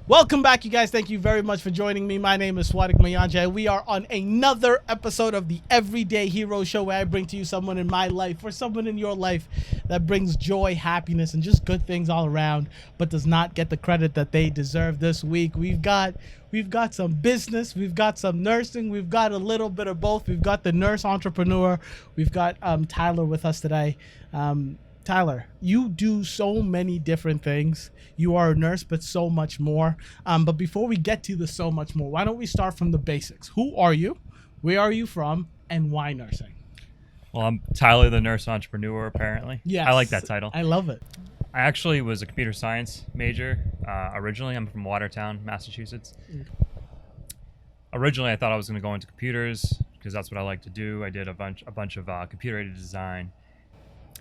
Welcome back, you guys. Thank you very much for joining me. My name is Swadik Mayanja. We are on another episode of the Everyday Hero Show, where I bring to you someone in my life or someone in your life that brings joy, happiness, and just good things all around, but does not get the credit that they deserve. This week, we've got some business, we've got some nursing, we've got a little bit of both. We've got the nurse entrepreneur. We've got Tyler with us today. Tyler, you do so many different things. You are a nurse, but so much more. But before we get to the so much more, why don't we start from the basics? Who are you? Where are you from? And why nursing? Well, I'm Tyler, the nurse entrepreneur, apparently. Yes. I like that title. I love it. I actually was a computer science major. Originally, I'm from Watertown, Massachusetts. Originally, I thought I was going to go into computers because that's what I like to do. I did a bunch of computer-aided design,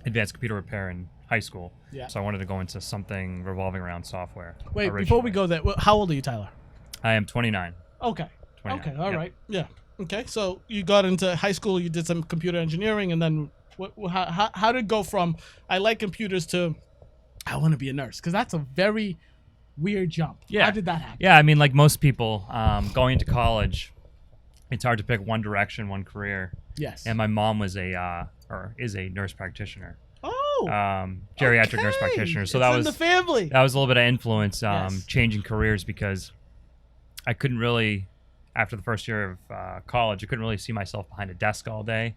advanced computer repair in high school. Yeah. So I wanted to go into something revolving around software. Wait, originally. before we go there, how old are you, Tyler? I am 29. Okay. 29. Okay, all Yep. right. Yeah. Okay, so you got into high school, you did some computer engineering, and then how did it go from I like computers to I want to be a nurse? Because that's a very weird jump. Yeah. How did that happen? Yeah, I mean, like most people, going to college, it's hard to pick one direction, one career. Yes. And my mom was is a nurse practitioner. Oh. Geriatric nurse practitioner. So that in was the family. That was a little bit of influence, Yes. changing careers, because I couldn't really, after the first year of college, I couldn't really see myself behind a desk all day.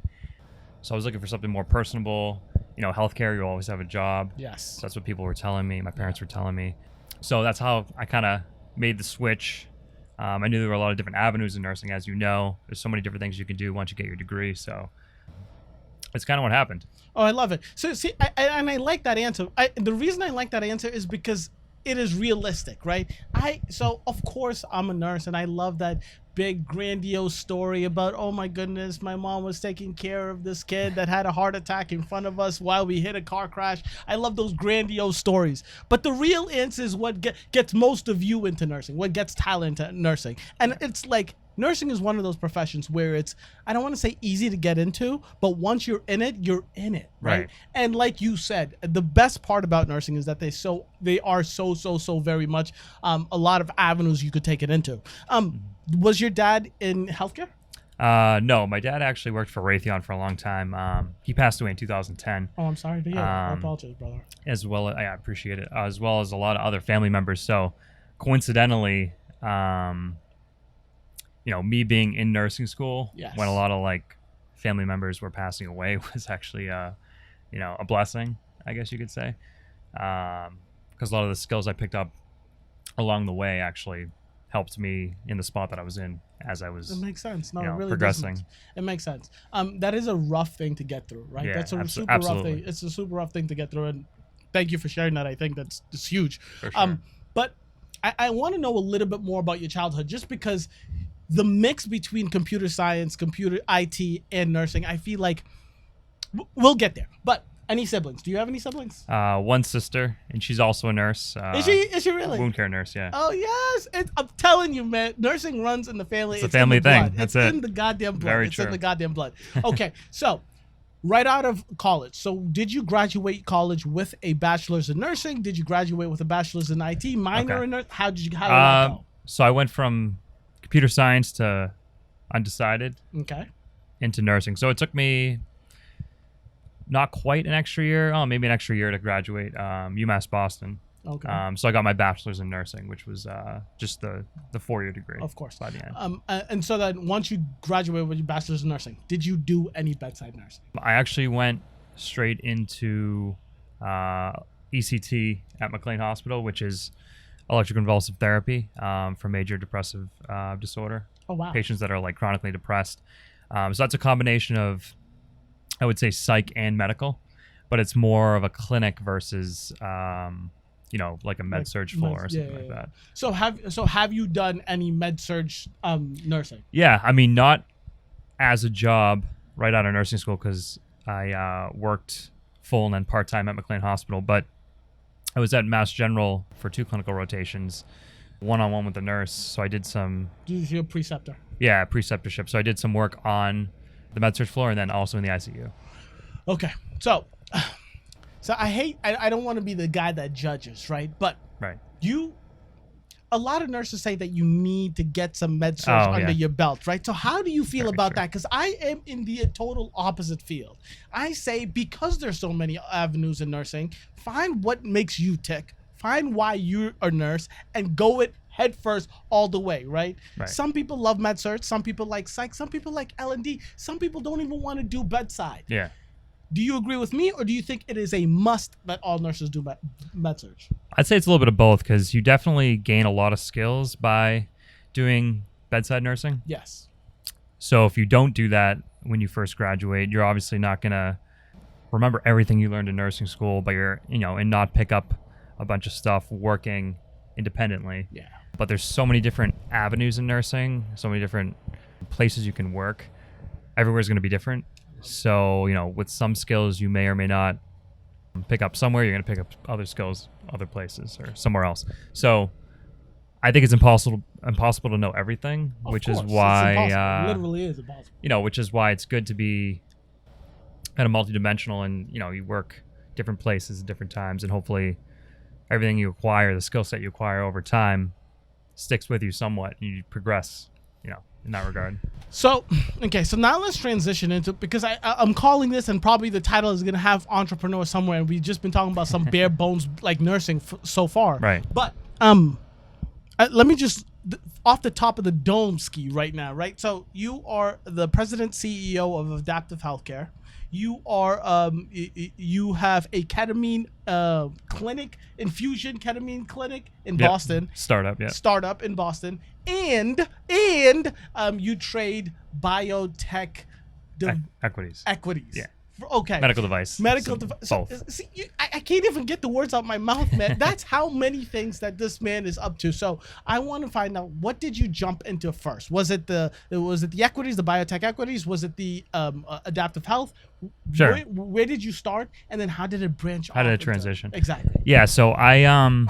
So I was looking for something more personable. You know, healthcare, you always have a job. Yes. So that's what people were telling me. My parents were telling me. So that's how I kind of made the switch. I knew there were a lot of different avenues in nursing, as you know. There's so many different things you can do once you get your degree. So it's kind of what happened. Oh, I love it. So see, I like that answer. The reason I like that answer is because it is realistic, right? So of course I'm a nurse, and I love that big grandiose story about, oh my goodness, my mom was taking care of this kid that had a heart attack in front of us while we hit a car crash. I love those grandiose stories. But the real answer is what gets most of you into nursing, what gets Tyler into nursing. And it's like, nursing is one of those professions where it's, I don't want to say easy to get into, but once you're in it, right? And like you said, the best part about nursing is that they are so very much a lot of avenues you could take it into. Was your dad in healthcare? No, my dad actually worked for Raytheon for a long time. He passed away in 2010. Oh, I'm sorry to hear. I apologize, brother. As well, I appreciate it. As well as a lot of other family members. So, coincidentally, me being in nursing school, Yes. when a lot of like family members were passing away, was actually a blessing, I guess you could say, because a lot of the skills I picked up along the way actually helped me in the spot that I was in as I was. It makes sense. No, it really progressing. It makes sense. That is a rough thing to get through, right? Yeah, That's a super absolutely. rough thing. It's a super rough thing to get through, and thank you for sharing that. I think that's huge. For sure. But I want to know a little bit more about your childhood, just because the mix between computer science, computer IT, and nursing, I feel like we'll get there. But any siblings? Do you have any siblings? One sister, and she's also a nurse. Is she really? Wound care nurse, yeah. Oh yes, I'm telling you, man. Nursing runs in the family. It's a family in the thing. blood. That's it's it. in the goddamn blood. Very it's true. in the goddamn blood. Okay, so right out of college. So did you graduate college with a bachelor's in nursing? Did you graduate with a bachelor's in IT? Minor in nursing? How did that go? So I went from computer science to undecided Okay. into nursing. So it took me not quite an extra year, maybe an extra year to graduate UMass Boston. Okay. So I got my bachelor's in nursing, which was just the 4-year degree. Of course. By the end. And so then once you graduated with your bachelor's in nursing, did you do any bedside nursing? I actually went straight into ECT at McLean Hospital, which is electroconvulsive therapy for major depressive disorder. Oh, wow. Patients that are like chronically depressed. So that's a combination of, I would say, psych and medical, but it's more of a clinic versus like a med surg floor or something like that. So have you done any med surg nursing? Yeah, I mean, not as a job right out of nursing school, because I worked full and then part-time at McLean Hospital, but I was at Mass General for 2 clinical rotations, one-on-one with the nurse. So I did some... Did you a preceptor? Yeah, preceptorship. So I did some work on the med-surg floor and then also in the ICU. Okay. So I don't want to be the guy that judges, right? But Right. you a lot of nurses say that you need to get some med surg under your belt, right? So how do you feel about that? Because I am in the total opposite field. I say, because there's so many avenues in nursing, find what makes you tick, find why you're a nurse, and go it head first all the way, right? Some people love med surg, some people like psych, some people like L&D, some people don't even want to do bedside. Yeah. Do you agree with me, or do you think it is a must that all nurses do med surg? I'd say it's a little bit of both, because you definitely gain a lot of skills by doing bedside nursing. Yes. So if you don't do that when you first graduate, you're obviously not going to remember everything you learned in nursing school, but and not pick up a bunch of stuff working independently. Yeah. But there's so many different avenues in nursing, so many different places you can work. Everywhere's going to be different. So, with some skills you may or may not pick up somewhere, you're going to pick up other skills other places or somewhere else. So I think it's impossible to know everything, which is why it literally is impossible. Which is why it's good to be kind of multidimensional, and you work different places at different times, and hopefully everything you acquire, the skill set you acquire over time, sticks with you somewhat. You progress, in that regard. So, okay, so now let's transition into, because I'm calling this, and probably the title is going to have entrepreneur somewhere, and we've just been talking about some bare bones like nursing so far. Right. But let me just, off the top of the dome ski right now, right? So you are the president CEO of Adaptive Healthcare. You are you have a ketamine clinic, infusion ketamine clinic in Boston. Startup in Boston, and you trade biotech equities. Yeah. Okay. Medical device. So, see, I can't even get the words out my mouth, man. That's how many things that this man is up to. So I want to find out, what did you jump into first? Was it the equities, the biotech equities? Was it the adaptive health? Sure. Where did you start, and then how did it branch off? How did it transition? Exactly. Yeah. So I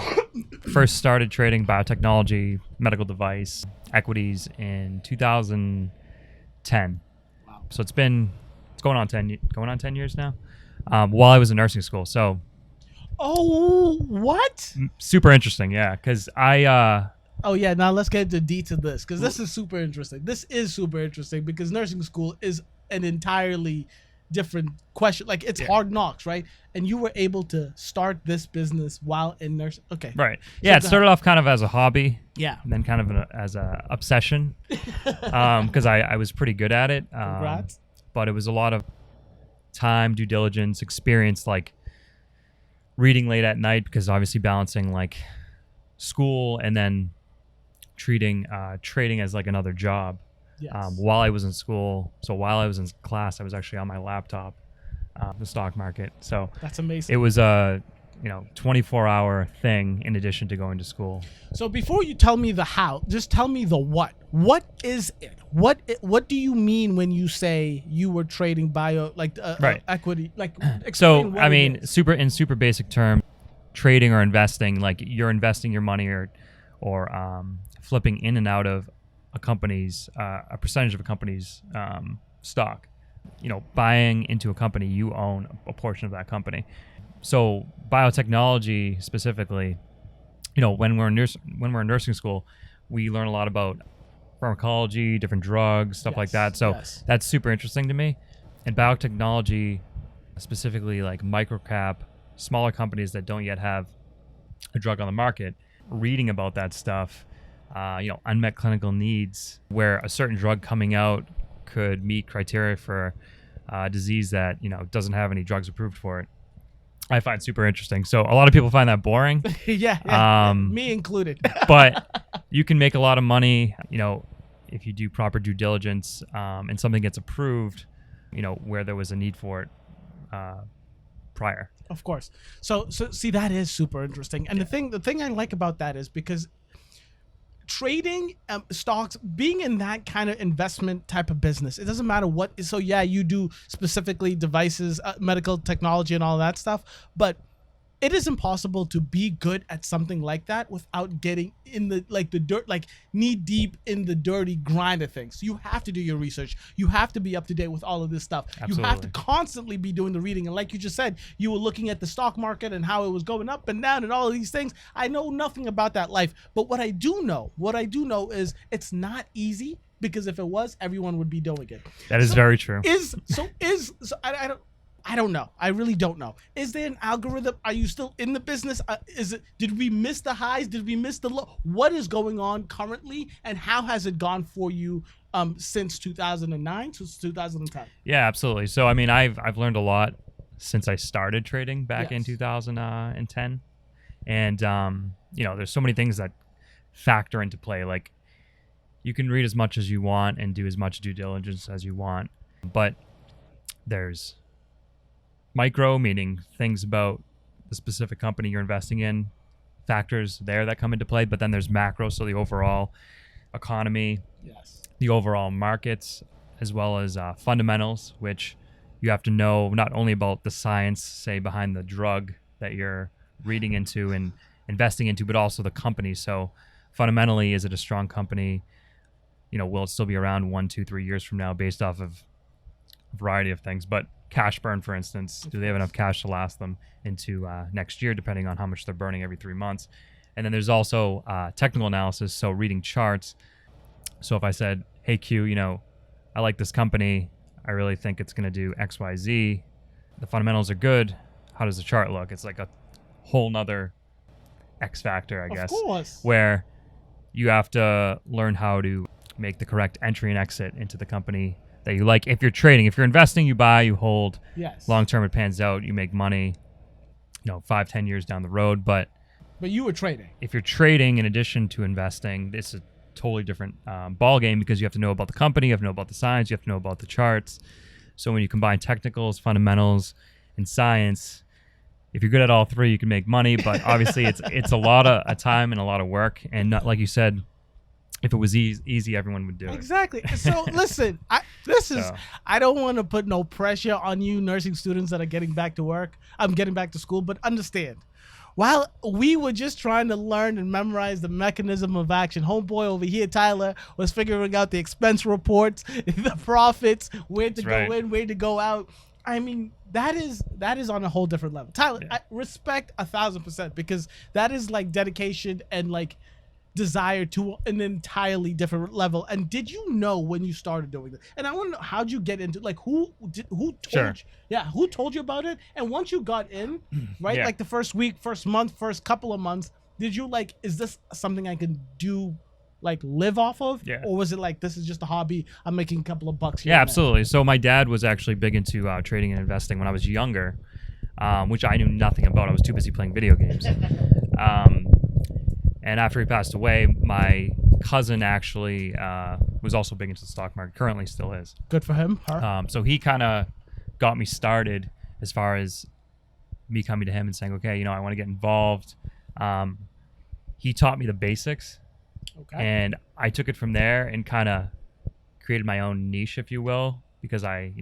first started trading biotechnology, medical device equities in 2010. Wow. So it's going on 10 years now, while I was in nursing school. So what? Super interesting. Yeah, because now let's get into deets of this, because this is super interesting. This is super interesting because nursing school is an entirely different question. Like, it's hard knocks, right? And you were able to start this business while in nursing. Okay. Right. Yeah, it started off kind of as a hobby. Yeah. And then kind of as a obsession, because I was pretty good at it. Congrats. But it was a lot of time, due diligence, experience, like reading late at night, because obviously balancing like school and then trading as like another job. Yes. While I was in school. So while I was in class, I was actually on my laptop, the stock market. So that's amazing. It was a 24-hour thing in addition to going to school. So before you tell me the how, just tell me the what. What is it? What do you mean when you say you were trading equity? Like, so I mean, super basic term, trading or investing, like you're investing your money or flipping in and out of a company's a percentage of a company's stock. Buying into a company, you own a portion of that company. So biotechnology specifically, when we're in nursing school, we learn a lot about pharmacology, different drugs, stuff like that. So that's super interesting to me. And biotechnology, specifically like microcap, smaller companies that don't yet have a drug on the market, reading about that stuff, unmet clinical needs, where a certain drug coming out could meet criteria for a disease that doesn't have any drugs approved for it, I find super interesting. So a lot of people find that boring. Yeah, me included. But you can make a lot of money, if you do proper due diligence, and something gets approved, where there was a need for it prior. Of course. So see, that is super interesting. And the thing I like about that is because trading stocks, being in that kind of investment type of business, it doesn't matter what. So yeah, you do specifically devices, medical technology and all that stuff, but it is impossible to be good at something like that without getting in the dirt, like knee deep in the dirty grind of things. You have to do your research. You have to be up to date with all of this stuff. Absolutely. You have to constantly be doing the reading. And like you just said, you were looking at the stock market and how it was going up and down and all of these things. I know nothing about that life, but what I do know is it's not easy, because if it was, everyone would be doing it. That is very true. I don't know. I really don't know. Is there an algorithm? Are you still in the business? Did we miss the highs? Did we miss the low? What is going on currently, and how has it gone for you since 2009, since 2010? Yeah, absolutely. So, I mean, I've learned a lot since I started trading back in 2010. And, there's so many things that factor into play. Like, you can read as much as you want and do as much due diligence as you want, but there's micro, meaning things about the specific company you're investing in, factors there that come into play. But then there's macro, so the overall economy, the overall markets, as well as fundamentals, which you have to know not only about the science, say, behind the drug that you're reading into and investing into, but also the company. So fundamentally, is it a strong company? Will it still be around 1, 2, 3 years from now based off of a variety of things? But cash burn, for instance, do they have enough cash to last them into next year, depending on how much they're burning every 3 months? And then there's also technical analysis, so reading charts. So if I said, hey, Q, I like this company. I really think it's going to do X, Y, Z. The fundamentals are good. How does the chart look? It's like a whole nother X factor, I guess, of course, where you have to learn how to make the correct entry and exit into the company that you like. If you're trading, if you're investing, you buy, you hold. Yes. Long term, it pans out. You make money, 5-10 years down the road. But you were trading. If you're trading in addition to investing, it's a totally different ball game, because you have to know about the company, you have to know about the science, you have to know about the charts. So when you combine technicals, fundamentals, and science, if you're good at all three, you can make money. But obviously, it's a lot of time and a lot of work. And not, like you said, if it was easy, everyone would do it. Exactly. So listen, I don't want to put no pressure on you nursing students that are getting back to work. I'm getting back to school, but understand, while we were just trying to learn and memorize the mechanism of action, homeboy over here, Tyler, was figuring out the expense reports, the profits, where to go in, where to go out. I mean, that is on a whole different level. Tyler, I respect 1,000%, because that is like dedication and like desire to an entirely different level. And did you know when you started doing this? And I want to know, how'd you get into, like, who told you about it? And once you got in, right, like the first week, first month, first couple of months, did you like, is this something I can do, like live off of? Or was it like, this is just a hobby, I'm making a couple of bucks here? Yeah, absolutely. So my dad was actually big into trading and investing when I was younger, which I knew nothing about. I was too busy playing video games. And after he passed away, my cousin actually was also big into the stock market, currently still is. Good for him. So he kind of got me started as far as me coming to him and saying, okay, I want to get involved. He taught me the basics. Okay. And I took it from there and kind of created my own niche, if you will, because I,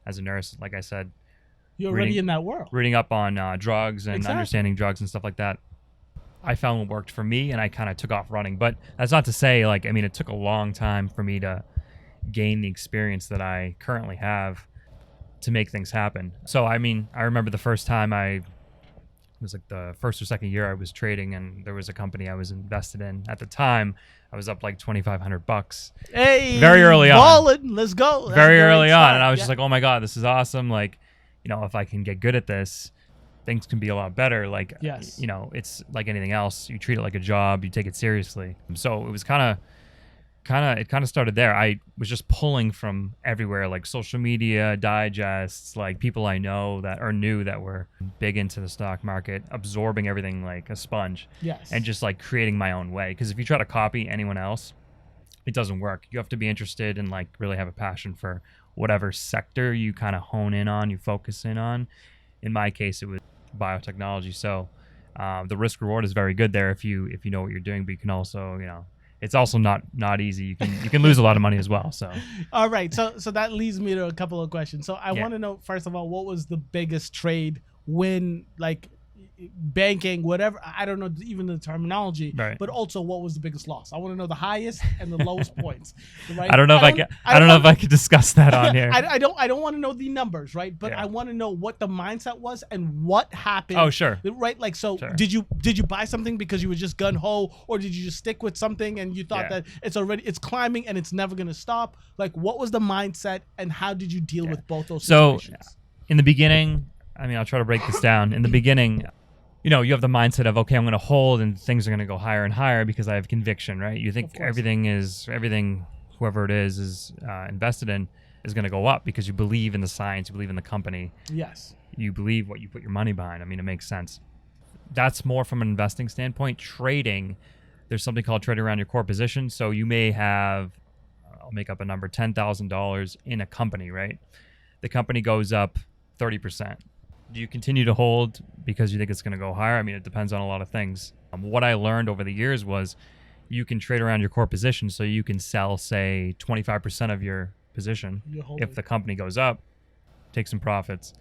as a nurse, like I said, you're already in that world. Reading up on drugs and understanding drugs and stuff like that, I found what worked for me, and I kind of took off running. But that's not to say, it took a long time for me to gain the experience that I currently have to make things happen. So, I remember the first time it was like the first or second year I was trading, and there was a company I was invested in. At the time, I was up like $2,500. Hey, very early on. Let's go. That's very early on, and I was just like, oh my God, this is awesome. Like, if I can get good at this, things can be a lot better. Like, it's like anything else. You treat it like a job. You take it seriously. So it was kind of started there. I was just pulling from everywhere, like social media, digests, like people I know knew that were big into the stock market, absorbing everything like a sponge. Yes. And just like creating my own way. Because if you try to copy anyone else, it doesn't work. You have to be interested and like really have a passion for whatever sector you kind of hone in on, you focus in on. In my case, it was biotechnology. So the risk reward is very good there if you know what you're doing, but you can also, it's also not easy. You can lose a lot of money as well. So all right. So that leads me to a couple of questions. So I want to know, first of all, what was the biggest trade when, like, banking, whatever. I don't know even the terminology, Right. but also what was the biggest loss. I want to know the highest and the lowest points. Right? I don't know if I don't know if I could discuss that on here. I don't want to know the numbers, right? But Yeah. I want to know what the mindset was and what happened. Oh, sure. Right? Like, so Sure. did you buy something because you were just gun ho, or did you just stick with something and you thought Yeah. that it's climbing and it's never gonna stop? Like, what was the mindset and how did you deal with both those So situations? in the beginning, I mean, I'll try to break this down. In the beginning, you know, you have the mindset of, okay, I'm going to hold and things are going to go higher and higher because I have conviction, right? You think Of course. everything, whoever it is invested in is going to go up because you believe in the science, you believe in the company, Yes. you believe what you put your money behind. I mean, it makes sense. That's more from an investing standpoint. Trading, there's something called trading around your core position. So you may have, I'll make up a number, $10,000 in a company, right? The company goes up 30%. Do you continue to hold because you think it's going to go higher? I mean, it depends on a lot of things. What I learned over the years was you can trade around your core position, so you can sell, say, 25% of your position if the company goes up, take some profits,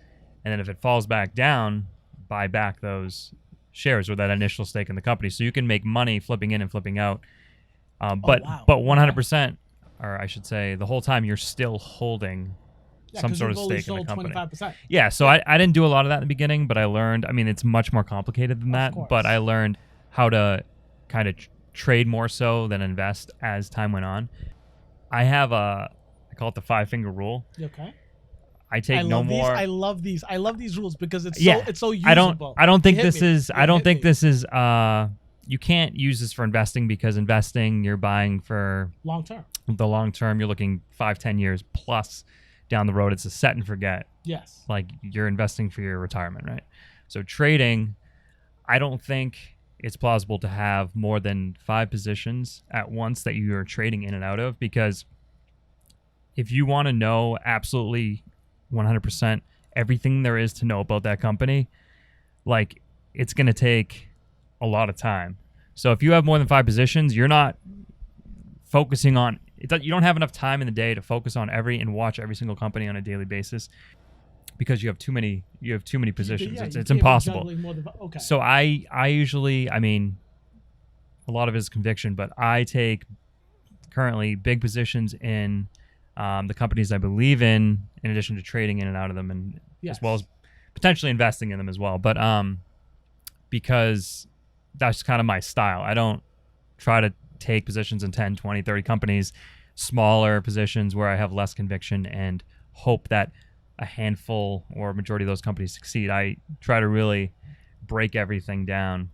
and then if it falls back down, buy back those shares or that initial stake in the company. So you can make money flipping in and flipping out. But wow. 100%, or I should say, the whole time you're still holding some 'cause sort of you've only stake in the sold company. 25%. Yeah, so I didn't do a lot of that in the beginning, but I learned, I mean, it's much more complicated than that, course. but I learned how to kind of trade more so than invest as time went on. I have I call it the 5-finger rule. Okay. I take no more. I love these rules because it's Yeah, so usable. I don't think Hit this me. is, Yeah, I don't hit think me. this is, you can't use this for investing because investing, you're buying for Long term. the long term. You're looking 5-10 years plus down the road. It's a set and forget. Yes. Like you're investing for your retirement, right? So trading, I don't think it's plausible to have more than 5 positions at once that you are trading in and out of, because if you want to know absolutely 100% everything there is to know about that company, like it's going to take a lot of time. So if you have more than 5 positions, you're not focusing on it. You don't have enough time in the day to focus on and watch every single company on a daily basis because you have too many positions. Yeah, It's you can't be impossible. juggling more than- okay. So I usually, I mean, a lot of it is conviction, but I take currently big positions in the companies I believe in addition to trading in and out of them, and Yes. as well as potentially investing in them as well. But because that's kind of my style. I don't try to take positions in 10, 20, 30 companies, smaller positions where I have less conviction and hope that a handful or a majority of those companies succeed. I try to really break everything down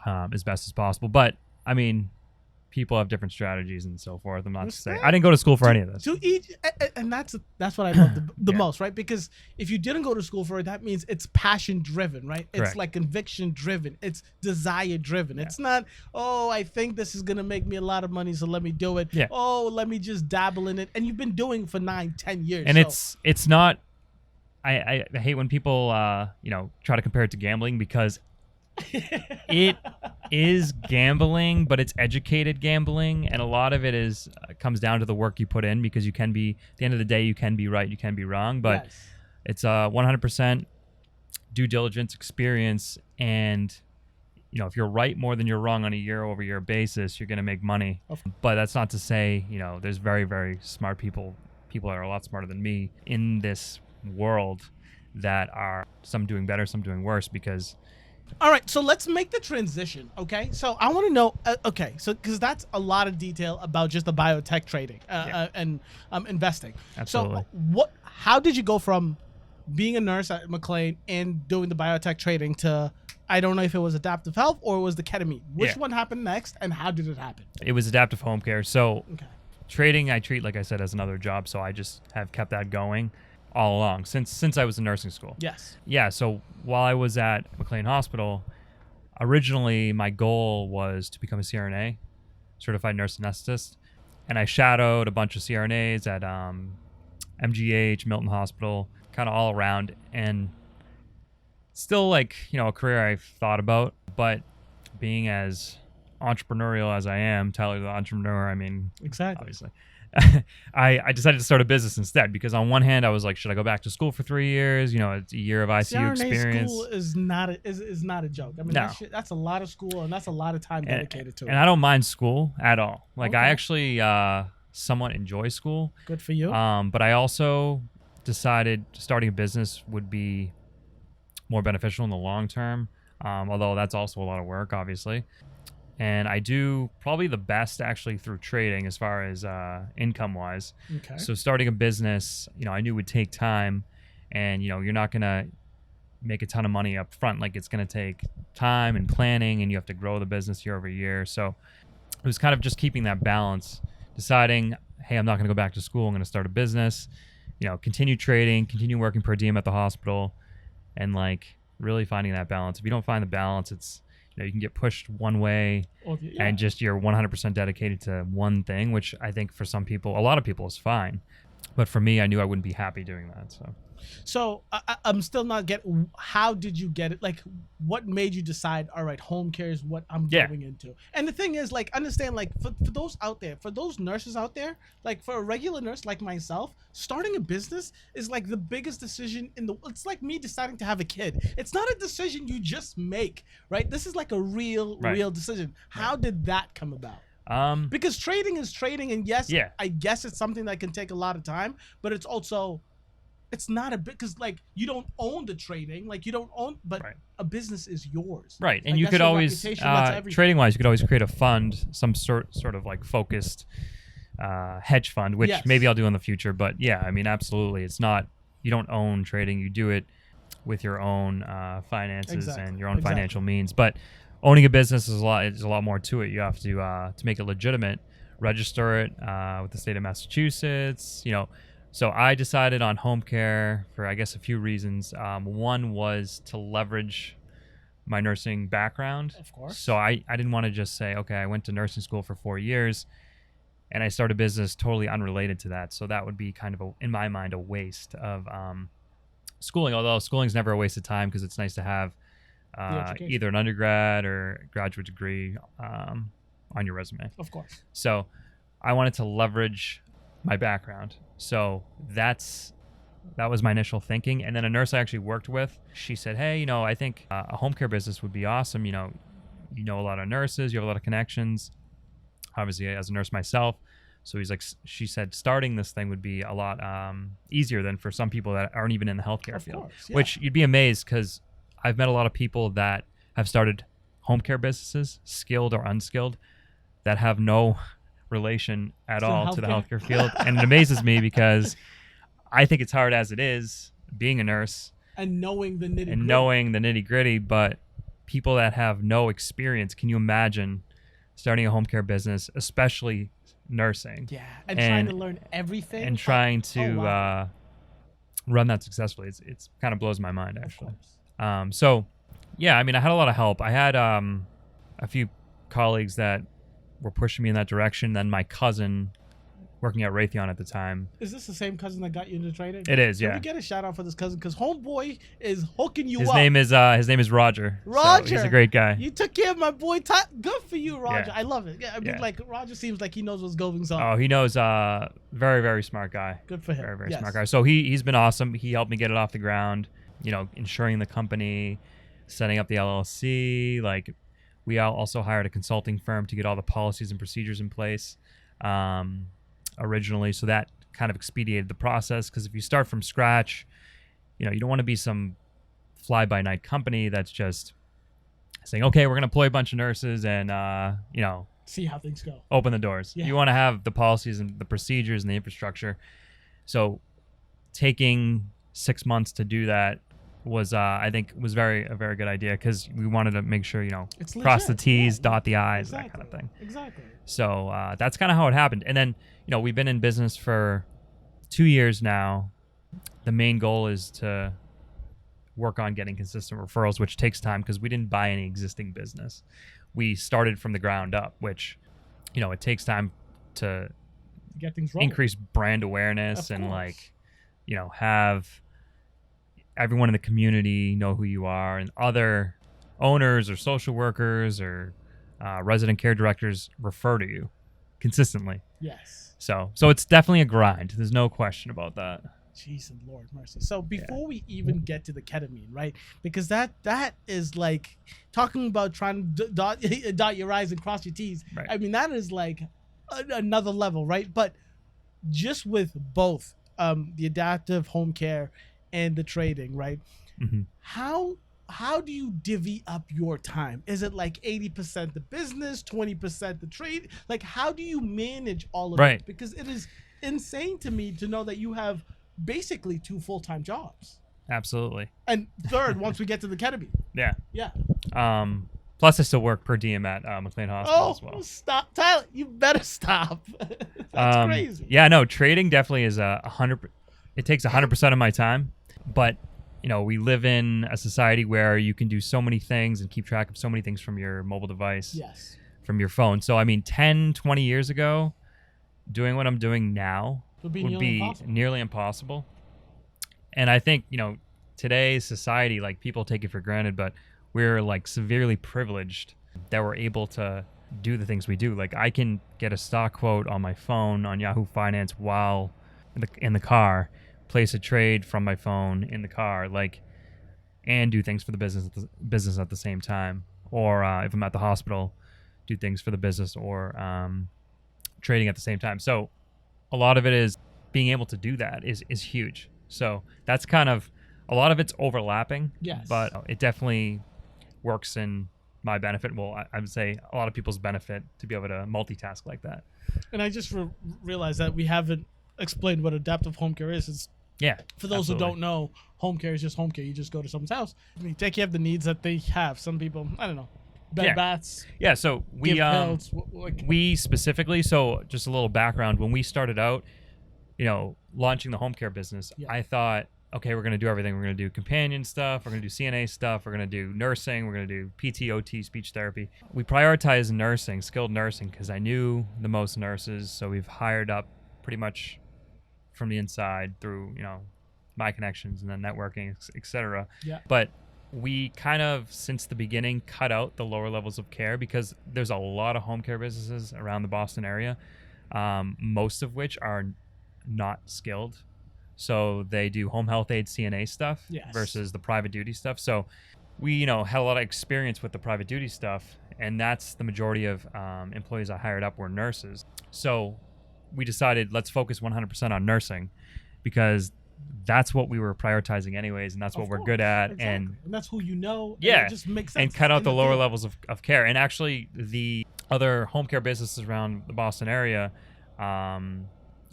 as best as possible. But I mean, people have different strategies and so forth. I'm not to say I didn't go to school for any of this. To each, and that's what I love the Yeah. most, right? Because if you didn't go to school for it, that means it's passion driven, right? It's Correct. like conviction driven. It's desire driven. It's not, oh, I think this is gonna make me a lot of money, so let me do it. Yeah. Oh, let me just dabble in it. And you've been doing for 9-10 years. And so. it's not. I hate when people try to compare it to gambling, because it is gambling, but it's educated gambling, and a lot of it is comes down to the work you put in, because you can be, at the end of the day, you can be right, you can be wrong, but Yes. it's 100% due diligence, experience, and if you're right more than you're wrong on a year-over-year basis, you're going to make money. But that's not to say, there's very, very smart people that are a lot smarter than me in this world that are some doing better, some doing worse, because All right, so let's make the transition, okay? So I want to know, so because that's a lot of detail about just the biotech trading and investing. Absolutely. So how did you go from being a nurse at McLean and doing the biotech trading to, I don't know if it was adaptive health or it was the ketamine. Which one happened next, and how did it happen? It was adaptive home care. So Okay. trading, I treat, like I said, as another job, so I just have kept that going all along since I was in nursing school. Yes. Yeah, so while I was at McLean Hospital, originally my goal was to become a CRNA, certified nurse anesthetist, and I shadowed a bunch of CRNAs at MGH, Milton Hospital, kind of all around, and still a career I've thought about, but being as entrepreneurial as I am, Tyler the entrepreneur, I mean, Exactly. obviously, I decided to start a business instead because on one hand I was like, should I go back to school for 3 years? You know, it's a year of ICU CRNA experience. school is not a joke. I mean, No. that's a lot of school, and that's a lot of time dedicated to it. And I don't mind school at all. Like I Okay. actually somewhat enjoy school. Good for you. But I also decided starting a business would be more beneficial in the long term. Although that's also a lot of work, obviously. And I do probably the best actually through trading as far as income wise. Okay. So starting a business, you know, I knew would take time, and you know, you're not gonna make a ton of money up front. Like it's gonna take time and planning, and you have to grow the business year over year. So it was kind of just keeping that balance, deciding, hey, I'm not gonna go back to school. I'm gonna start a business, you know, continue trading, continue working per diem at the hospital, and like really finding that balance. If you don't find the balance, it's, you know, you can get pushed one way and just you're 100% dedicated to one thing, which I think for some people, a lot of people, is fine. But for me, I knew I wouldn't be happy doing that. So I'm still not getting. How did you get it? Like, what made you decide? All right, home care is what I'm going into. And the thing is, like, understand, like, for those out there, for those nurses out there, like, for a regular nurse like myself, starting a business is like the biggest decision in the. It's like me deciding to have a kid. It's not a decision you just make, right? This is like a real decision. How did that come about? Because trading is trading, and yes, I guess it's something that can take a lot of time, but it's also. It's not a bit because like you don't own the trading, like you don't own, but a business is yours. Right, and like, you could always trading wise, you could always create a fund, some sort of like focused hedge fund, which maybe I'll do in the future. But yeah, I mean, absolutely, it's not, you don't own trading, you do it with your own finances and your own financial means. But owning a business is a lot more to it. You have to make it legitimate, register it with the state of Massachusetts, you know. So I decided on Homecare for, I guess, a few reasons. One was to leverage my nursing background. Of course. So I didn't want to just say, okay, I went to nursing school for 4 years and I started a business totally unrelated to that. So that would be kind of, in my mind, a waste of schooling. Although schooling's never a waste of time because it's nice to have either an undergrad or graduate degree on your resume. Of course. So I wanted to leverage my background. So that was my initial thinking. And then a nurse I actually worked with, she said, hey, you know, I think a home care business would be awesome. You know a lot of nurses, you have a lot of connections, obviously as a nurse myself. So she said, starting this thing would be a lot easier than for some people that aren't even in the healthcare field, which you'd be amazed because I've met a lot of people that have started home care businesses, skilled or unskilled, that have no relation at all to the healthcare field. And it amazes me because I think it's hard as it is being a nurse and knowing the nitty gritty, but people that have no experience, can you imagine starting a home care business, especially nursing? Yeah, and trying to learn everything and trying to run that successfully. It's kind of blows my mind, actually. So yeah, I mean, I had a lot of help. I had a few colleagues that were pushing me in that direction. Then my cousin, working at Raytheon at the time. Is this the same cousin that got you into trading? It is, yeah. Can we get a shout out for this cousin? Because homeboy is hooking you up. His name is Roger. Roger, so he's a great guy. You took care of my boy. Good for you, Roger. Yeah. I love it. Yeah, I mean, like Roger seems like he knows what's going on. Oh, he knows. Very, very smart guy. Good for him. Very, very smart guy. So he's been awesome. He helped me get it off the ground. You know, insuring the company, setting up the LLC. Like, we also hired a consulting firm to get all the policies and procedures in place originally. So that kind of expedited the process, because if you start from scratch, you know, you don't want to be some fly-by-night company that's just saying, okay, we're going to employ a bunch of nurses and, you know, see how things go. Open the doors. Yeah. You want to have the policies and the procedures and the infrastructure. So taking 6 months to do that was I think was a very good idea, because we wanted to make sure, you know, cross the T's, dot the I's, that kind of thing. Exactly. So that's kind of how it happened. And then, you know, we've been in business for 2 years now. The main goal is to work on getting consistent referrals, which takes time because we didn't buy any existing business. We started from the ground up, which, you know, it takes time to get things rolling, increase brand awareness, and like, you know, have everyone in the community know who you are, and other owners or social workers or resident care directors refer to you. consistently. Yes. So it's definitely a grind. There's no question about that. Jeez and Lord mercy. So before we even get to the ketamine, right? Because that is like talking about trying to dot your I's and cross your T's. Right. I mean, that is like another level, right? But just with both the adaptive home care and the trading, right? Mm-hmm. How do you divvy up your time? Is it like 80% the business, 20% the trade? Like, how do you manage all of Right. it? Because it is insane to me to know that you have basically 2 full-time jobs. Absolutely. And third, once we get to the ketamine. Yeah. Yeah. Plus, I still work per diem at McLean Hospital as well. Oh, stop. Tyler, you better stop. That's crazy. Yeah, no, trading definitely is 100. It takes 100% of my time, but we live in a society where you can do so many things and keep track of so many things from your mobile device, Yes, from your phone. So, I mean, 10, 20 years ago, doing what I'm doing now would be nearly impossible. And I think, today's society, like, people take it for granted, but we're like severely privileged that we're able to do the things we do. Like, I can get a stock quote on my phone on Yahoo Finance while in the car, place a trade from my phone in the car, like, and do things for the business at the same time. Or if I'm at the hospital, do things for the business or trading at the same time. So a lot of it is being able to do that is huge. So that's kind of, a lot of it's overlapping. Yes. But it definitely works in my benefit. Well, I would say a lot of people's benefit to be able to multitask like that. And I just realized that we haven't explained what adaptive home care is. It's, for those absolutely. who don't know, home care is just home care. You just go to someone's house. I mean, take care of the needs that they have. Some people, I don't know, bed baths. Yeah, so we specifically, so just a little background, when we started out, launching the home care business, I thought, okay, we're going to do everything. We're going to do companion stuff. We're going to do CNA stuff. We're going to do nursing. We're going to do PT, OT, speech therapy. We prioritized nursing, skilled nursing, because I knew the most nurses. So we've hired up pretty much from the inside through, my connections and then networking, et cetera. Yeah. But we kind of, since the beginning, cut out the lower levels of care because there's a lot of home care businesses around the Boston area, most of which are not skilled. So they do home health aid CNA stuff versus the private duty stuff. So we, had a lot of experience with the private duty stuff, and that's the majority of employees I hired up were nurses. So we decided, let's focus 100% on nursing because that's what we were prioritizing anyways, and that's what we're good at. Exactly. And that's who and it just makes sense. And cut out the lower levels of care. And actually, the other home care businesses around the Boston area,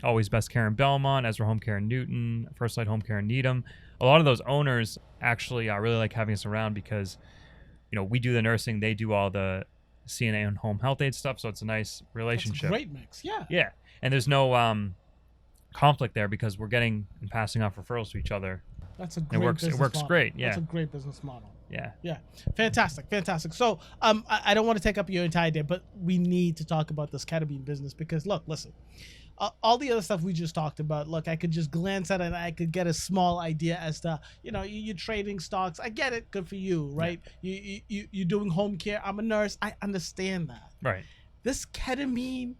Always Best Care in Belmont, Ezra Home Care in Newton, First Light Home Care in Needham. A lot of those owners actually really like having us around because, we do the nursing, they do all the CNA and home health aid stuff, so it's a nice relationship. That's a great mix, yeah. Yeah, and there's no conflict there because we're getting and passing off referrals to each other. That's a great business It works model. great, yeah. That's a great business model. Yeah. Fantastic. So I don't want to take up your entire day, but we need to talk about this ketamine business because, look, listen, all the other stuff we just talked about, look, I could just glance at it and I could get a small idea as to, you're trading stocks. I get it. Good for you, right? Yeah. You're doing home care. I'm a nurse. I understand that. Right. This ketamine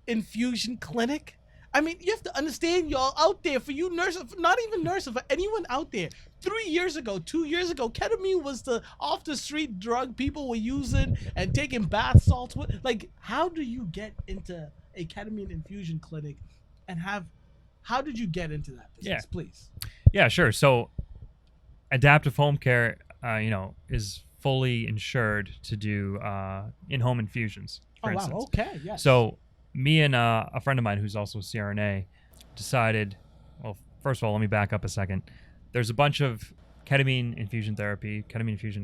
infusion clinic, I mean, you have to understand, y'all out there, for you nurses, not even nurses, for anyone out there, 2 years ago, ketamine was the off-the-street drug people were using and taking bath salts with. Like, how do you get into a ketamine infusion clinic and how did you get into that business, please? Yeah, sure. So adaptive home care, is fully insured to do in-home infusions, for instance. Wow, okay, yes. So me and a friend of mine who's also a CRNA decided, well, first of all, let me back up a second. There's a bunch of ketamine infusion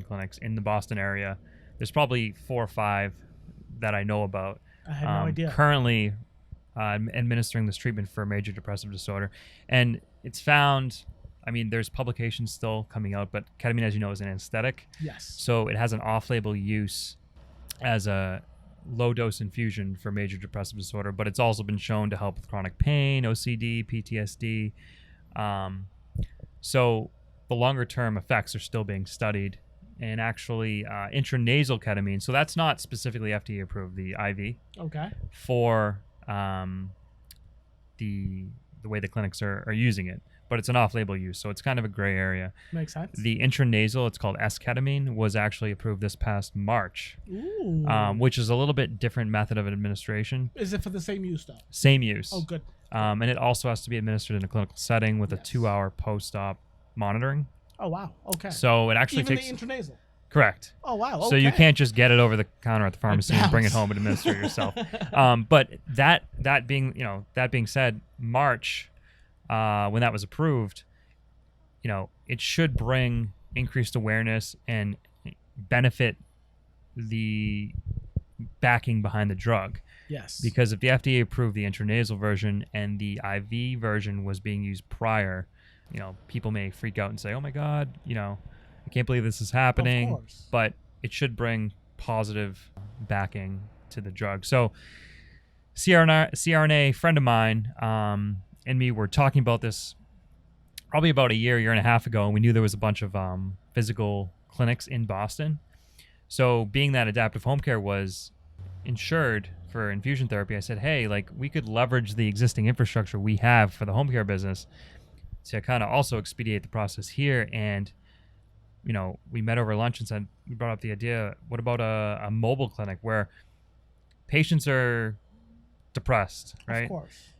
clinics in the Boston area. There's probably 4 or 5 that I know about. I had no idea. Currently administering this treatment for major depressive disorder. And it's found, there's publications still coming out, but ketamine, as you know, is an anesthetic. Yes. So it has an off-label use as a low-dose infusion for major depressive disorder, but it's also been shown to help with chronic pain, OCD, PTSD. So the longer-term effects are still being studied and actually intranasal ketamine. So that's not specifically FDA approved, the IV, Okay. for the way the clinics are using it, but it's an off-label use, so it's kind of a gray area. Makes sense. The intranasal, it's called S-ketamine, was actually approved this past March, Ooh. which is a little bit different method of administration. Is it for the same use though? Same use. Oh, good. And it also has to be administered in a clinical setting with a Yes. 2-hour post-op monitoring. Oh wow. Okay. So it actually Even takes... the intranasal. Correct. Oh wow. Okay. So you can't just get it over the counter at the pharmacy and bring it bounce. home and administer it yourself. But that being said, March, when that was approved, it should bring increased awareness and benefit the backing behind the drug. Yes. Because if the FDA approved the intranasal version and the IV version was being used prior, people may freak out and say, "Oh my God, I can't believe this is happening." Of course. But it should bring positive backing to the drug. So CRNA, friend of mine, and me were talking about this probably about a year and a half ago, and we knew there was a bunch of physical clinics in Boston. So being that Adaptive Home Care was insured for infusion therapy, I said, hey, we could leverage the existing infrastructure we have for the home care business to kind of also expedite the process here. And we met over lunch and we brought up the idea, what about a mobile clinic where patients are depressed, right? Of course.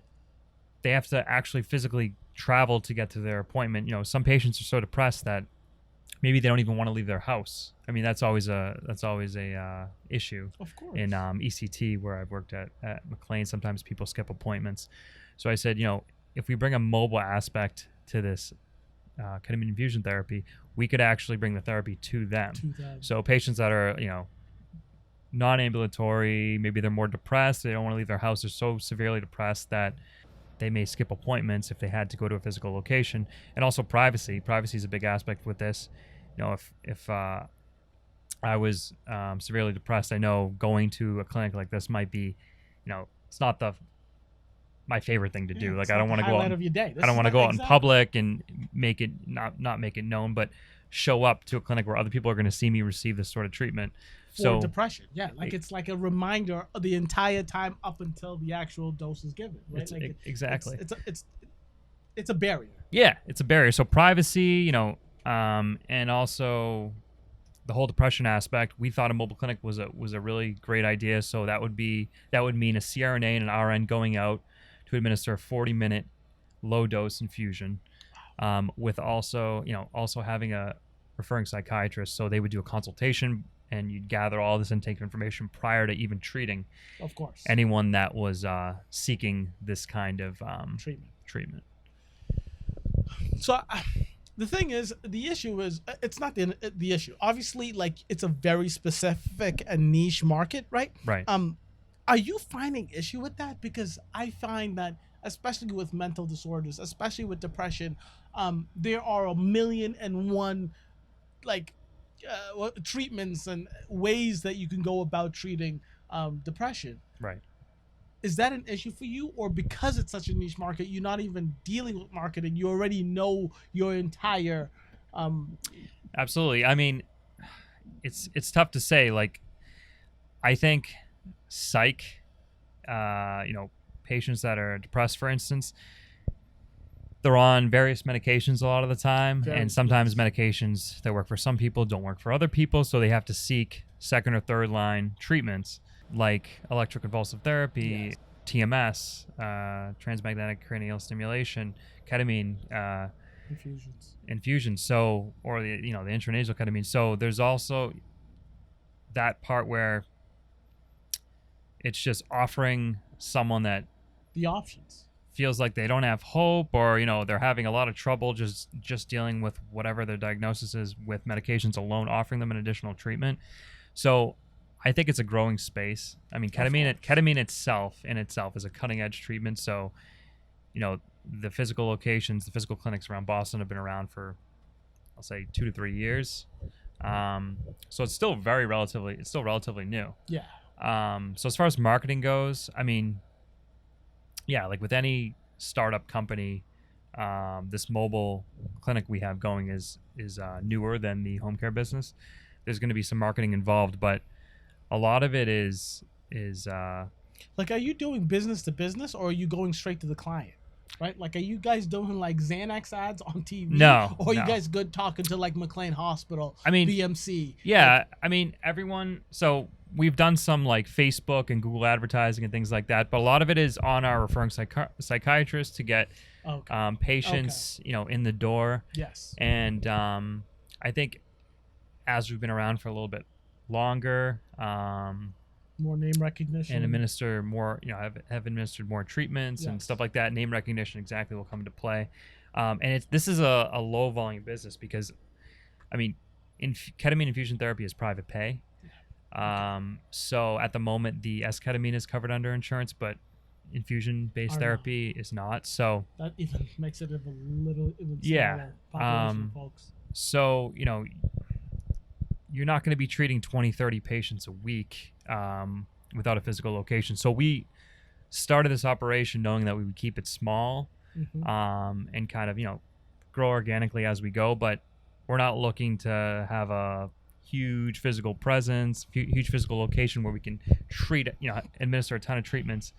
They have to actually physically travel to get to their appointment. Some patients are so depressed that maybe they don't even want to leave their house. I mean, that's always a issue. Of course. In ECT, where I've worked at McLean, sometimes people skip appointments. So I said, if we bring a mobile aspect to this ketamine infusion therapy, we could actually bring the therapy to them. So patients that are, non-ambulatory, maybe they're more depressed, they don't want to leave their house, they're so severely depressed that they may skip appointments if they had to go to a physical location. And also privacy is a big aspect with this. If I was severely depressed, I know going to a clinic like this might be, it's not my favorite thing to do. I don't want to go out. I don't want to go out in public and make it not make it known, but show up to a clinic where other people are going to see me receive this sort of treatment. For depression, it's like a reminder of the entire time up until the actual dose is given, right? Exactly. It's a barrier. Yeah, it's a barrier. So privacy, and also the whole depression aspect. We thought a mobile clinic was a really great idea. So that would mean a CRNA and an RN going out to administer a 40-minute low dose infusion, with also having a referring psychiatrist. So they would do a consultation, and you'd gather all this intake of information prior to even treating, of course, anyone that was seeking this kind of treatment. So the thing is, the issue is, it's not the issue. Obviously, it's a very specific and niche market, right? Right. Are you finding issue with that? Because I find that, especially with mental disorders, especially with depression, there are 1,000,001 treatments and ways that you can go about treating depression. Right. Is that an issue for you, or because it's such a niche market, you're not even dealing with marketing, you already know your entire Absolutely. I mean, it's tough to say. I think psych, patients that are depressed, for instance, they're on various medications a lot of the time, and sometimes medications that work for some people don't work for other people, so they have to seek second or third line treatments like electroconvulsive therapy, TMS, transmagnetic cranial stimulation, ketamine infusions. So, or the intranasal ketamine. So there's also that part where it's just offering someone that the options feels like they don't have hope, or they're having a lot of trouble just dealing with whatever their diagnosis is with medications alone, offering them an additional treatment. So I think it's a growing space. I mean, ketamine itself is a cutting edge treatment. So the physical locations, the physical clinics around Boston have been around for, I'll say, 2 to 3 years. So it's still relatively new. Yeah. So as far as marketing goes, I mean, yeah, with any startup company, this mobile clinic we have going is newer than the home care business. there's going to be some marketing involved, but a lot of it is Like, are you doing business to business, or are you going straight to the client? Right? Like, are you guys doing like Xanax ads on TV? No, Or are you no. guys good talking to like McLean Hospital, I mean, BMC? yeah, Like, I mean, everyone. So we've done some like Facebook and Google advertising and things like that, but a lot of it is on our referring psychiatrist to get okay. patients, in the door. Yes. And I think as we've been around for a little bit longer, More name recognition. and administer more, have administered more treatments and Yes. stuff like that, name recognition exactly will come into play. And this is a low volume business because, I mean, ketamine infusion therapy is private pay. So at the moment, the S-ketamine is covered under insurance, but infusion-based therapy is not. So that even makes it a little even yeah, smaller population, folks. so you're not going to be treating 20, 30 patients a week without a physical location. So we started this operation knowing that we would keep it small, and kind of grow organically as we go, but we're not looking to have a huge physical presence, huge physical location where we can treat, administer a ton of treatments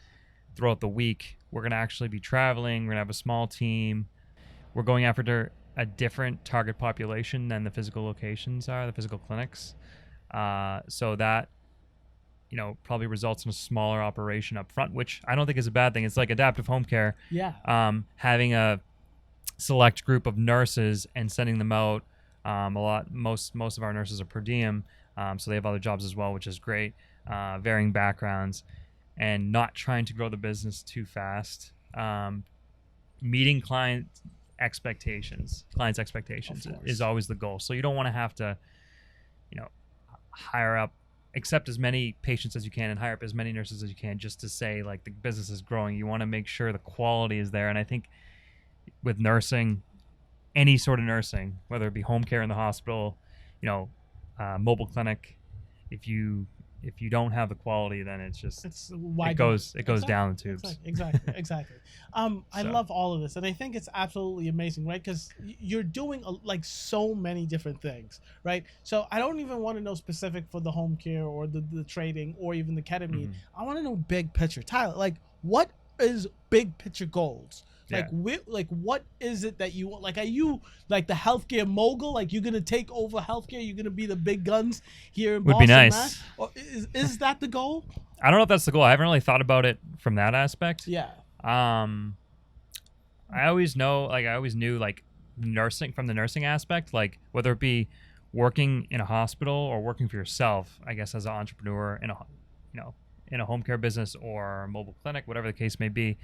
throughout the week. We're going to actually be traveling. We're going to have a small team. We're going after a different target population than the physical locations are, the physical clinics. So that, probably results in a smaller operation up front, which I don't think is a bad thing. It's like adaptive home care. Yeah. Having a select group of nurses and sending them out. Most of our nurses are per diem, so they have other jobs as well, which is great. Varying backgrounds, and not trying to grow the business too fast. Meeting clients' expectations is always the goal. So you don't want to have to, hire up, accept as many patients as you can and hire up as many nurses as you can just to say like the business is growing. You want to make sure the quality is there, and I think with nursing, any sort of nursing, whether it be home care in the hospital, mobile clinic, if you don't have the quality, then it goes down the tubes. Exactly. I love all of this, and I think it's absolutely amazing, right? Because you're doing like so many different things, right? So I don't even want to know specific for the home care or the trading or even the ketamine. I want to know big picture. Tyler, like, what is big picture goals? Like, what is it that you want? Like, are you like the healthcare mogul? Like, you're gonna take over healthcare? You're gonna be the big guns here in Boston? Would be nice. Mass? Or is that the goal? I don't know if that's the goal. I haven't really thought about it from that aspect. Yeah. I always knew like nursing, from the nursing aspect, like whether it be working in a hospital or working for yourself, I guess as an entrepreneur in a home care business or a mobile clinic, whatever the case may be.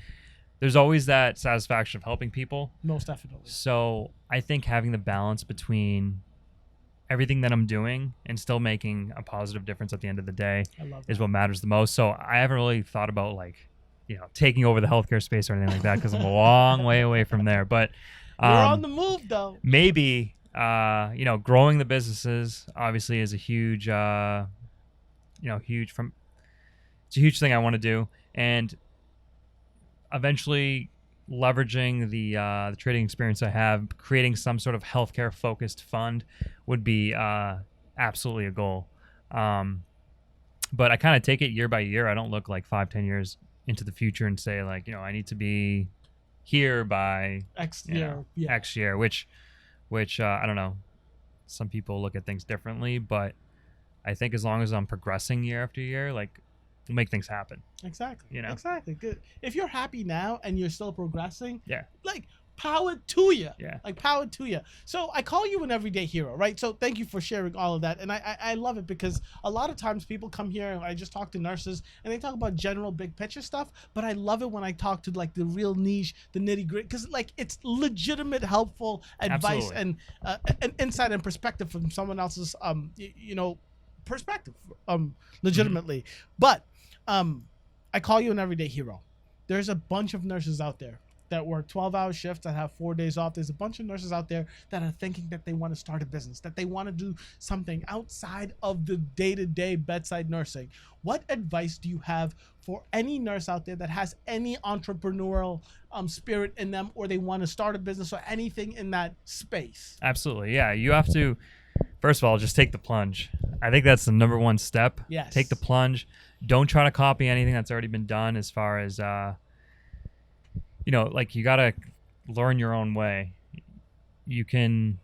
There's always that satisfaction of helping people. Most definitely. So I think having the balance between everything that I'm doing and still making a positive difference at the end of the day is what matters the most. So I haven't really thought about like, taking over the healthcare space or anything like that, because I'm a long way away from there. But you're on the move, though. Maybe, growing the businesses obviously is a huge, it's a huge thing I want to do. And eventually leveraging the trading experience I have, creating some sort of healthcare focused fund would be absolutely a goal. But I kind of take it year by year. I don't look like 5-10 years into the future and say like, I need to be here by X year, which I don't know. Some people look at things differently, but I think as long as I'm progressing year after year, like, we'll make things happen. Exactly. Exactly. Good. If you're happy now and you're still progressing, yeah, like, power to you. Yeah. Like, power to you. So I call you an everyday hero, right? So thank you for sharing all of that. And I love it, because a lot of times people come here, and I just talk to nurses and they talk about general big picture stuff, but I love it when I talk to like the real niche, the nitty gritty, because like it's legitimate, helpful advice and insight and perspective from someone else's, perspective, legitimately. But I call you an everyday hero. There's a bunch of nurses out there that work 12-hour shifts, that have 4 days off. There's a bunch of nurses out there that are thinking that they want to start a business, that they want to do something outside of the day-to-day bedside nursing. What advice do you have for any nurse out there that has any entrepreneurial spirit in them, or they want to start a business or anything in that space? Absolutely. Yeah. You have to First of all, just take the plunge. I think that's the number one step. Yes. Take the plunge. Don't try to copy anything that's already been done as far as, like you got to learn your own way. You can,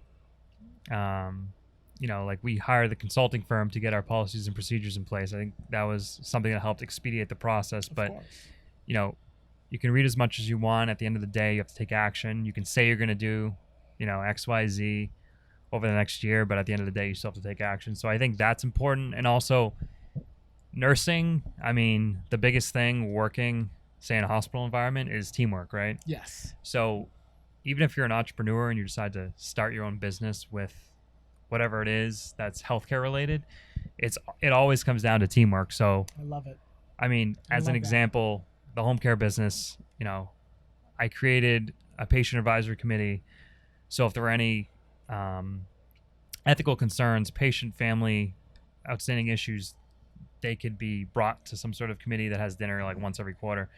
like we hired the consulting firm to get our policies and procedures in place. I think that was something that helped expedite the process. But, you can read as much as you want. At the end of the day, you have to take action. You can say you're going to do, X, Y, Z over the next year, but at the end of the day, you still have to take action. So I think that's important. And also nursing, I mean, the biggest thing working, say in a hospital environment, is teamwork, right? Yes. So even if you're an entrepreneur and you decide to start your own business with whatever it is that's healthcare related, it always comes down to teamwork. So I love it. I mean, as an example, the home care business, I created a patient advisory committee. So if there were any ethical concerns, patient, family, outstanding issues, they could be brought to some sort of committee that has dinner like once every quarter.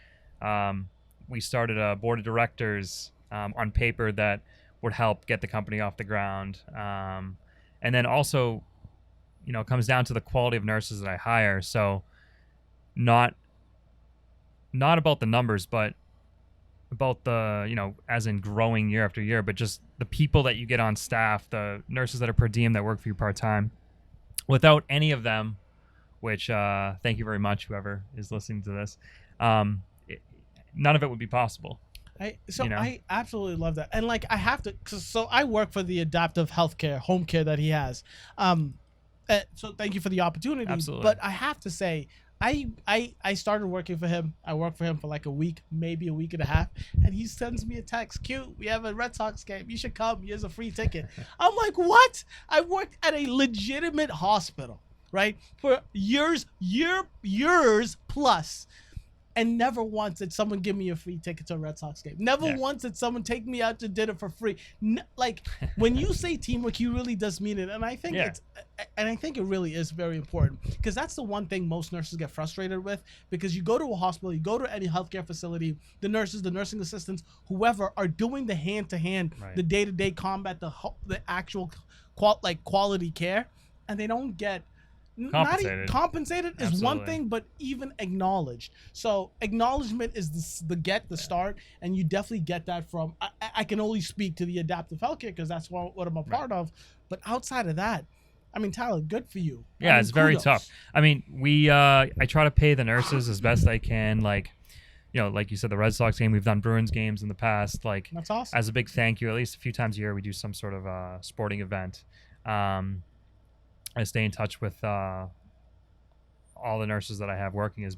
We started a board of directors on paper that would help get the company off the ground. And then also, it comes down to the quality of nurses that I hire. So not about the numbers, but about the, as in growing year after year, but just the people that you get on staff, the nurses that are per diem that work for you part-time. Without any of them, which thank you very much, whoever is listening to this, none of it would be possible. I absolutely love that. And like, I have to, so I work for the adaptive healthcare, home care that he has. So thank you for the opportunity. Absolutely. But I have to say, I started working for him. I worked for him for like a week, maybe a week and a half, and he sends me a text. Q, we have a Red Sox game. You should come. Here's a free ticket. I'm like, what? I worked at a legitimate hospital, right, for years plus, and never once did someone give me a free ticket to a Red Sox game. Never once did someone take me out to dinner for free. Like, when you say teamwork, he really does mean it. And I think it really is very important, because that's the one thing most nurses get frustrated with, because you go to a hospital, you go to any healthcare facility, the nurses, the nursing assistants, whoever are doing the hand-to-hand, the day-to-day combat, the actual quality care, and they don't get compensated. Compensated is one thing, but even acknowledged. So acknowledgement is the start, and you definitely get that from. I can only speak to the adaptive healthcare because that's what I'm a part of. But outside of that, I mean, Tyler, good for you. Yeah, I mean, it's very kudos. tough. I mean, I try to pay the nurses as best I can. Like, like you said, the Red Sox game. We've done Bruins games in the past. Like, That's awesome. As a big thank you, at least a few times a year, we do some sort of sporting event. I stay in touch with all the nurses that I have working as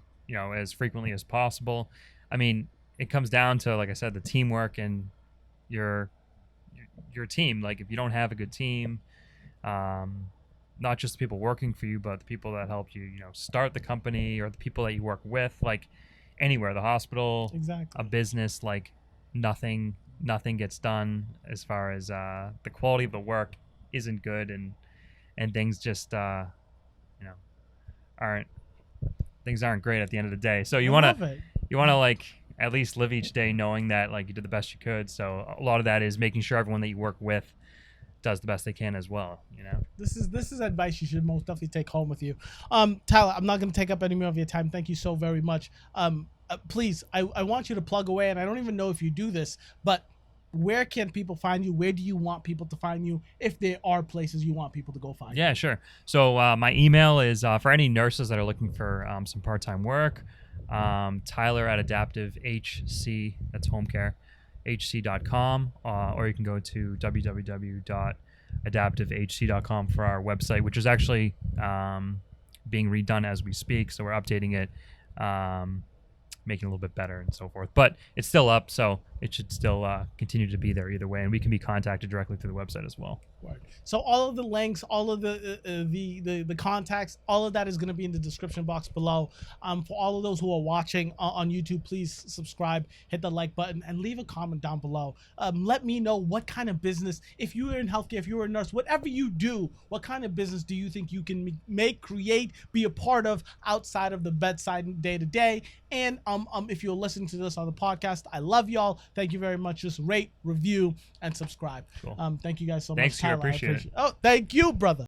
frequently as possible. I mean, it comes down to, like I said, the teamwork and your team. Like, if you don't have a good team, not just the people working for you, but the people that helped you, start the company, or the people that you work with, like anywhere, the hospital, a business, like nothing gets done as far as the quality of the work isn't good, and things just aren't great at the end of the day. So you want to like at least live each day knowing that like you did the best you could. So a lot of that is making sure everyone that you work with does the best they can as well. This is advice you should most definitely take home with you. Tyler, I'm not going to take up any more of your time. Thank you so very much. Please, I want you to plug away, and I don't even know if you do this, but where can people find you? Where do you want people to find you, if there are places you want people to go find you? Yeah, sure. So my email is for any nurses that are looking for some part-time work, Tyler at Adaptive HC, that's Homecare, hc.com, or you can go to www.adaptivehc.com for our website, which is actually being redone as we speak. So we're updating it, making it a little bit better and so forth. But it's still up, so it should still continue to be there either way, and we can be contacted directly through the website as well. Right. So all of the links, all of the contacts, all of that is going to be in the description box below. For all of those who are watching on YouTube, please subscribe, hit the like button, and leave a comment down below. Let me know what kind of business, if you are in healthcare, if you're a nurse, whatever you do, what kind of business do you think you can make, create, be a part of outside of the bedside day to day? And if you're listening to this on the podcast, I love y'all. Thank you very much. Just rate, review, and subscribe. Cool. Thank you guys so Thanks, much. Tyler, appreciate it. Oh, thank you, brother.